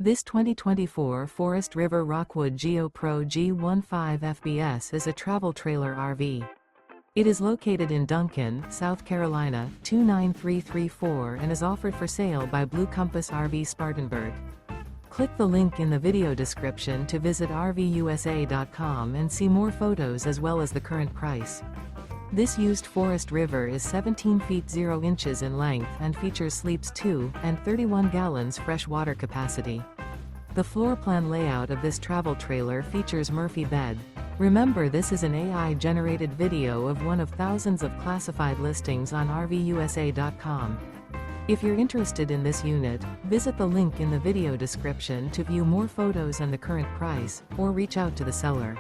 This 2024 Forest River Rockwood Geo Pro G15 FBS is a travel trailer RV. It is located in Duncan, South Carolina, 29334 and is offered for sale by Blue Compass RV Spartanburg. Click the link in the video description to visit RVUSA.com and see more photos as well as the current price. This used Forest River is 17 feet 0 inches in length and features sleeps 2 and 31 gallons fresh water capacity. The floor plan layout of this travel trailer features Murphy bed. Remember, this is an AI-generated video of one of thousands of classified listings on RVUSA.com. If you're interested in this unit, visit the link in the video description to view more photos and the current price, or reach out to the seller.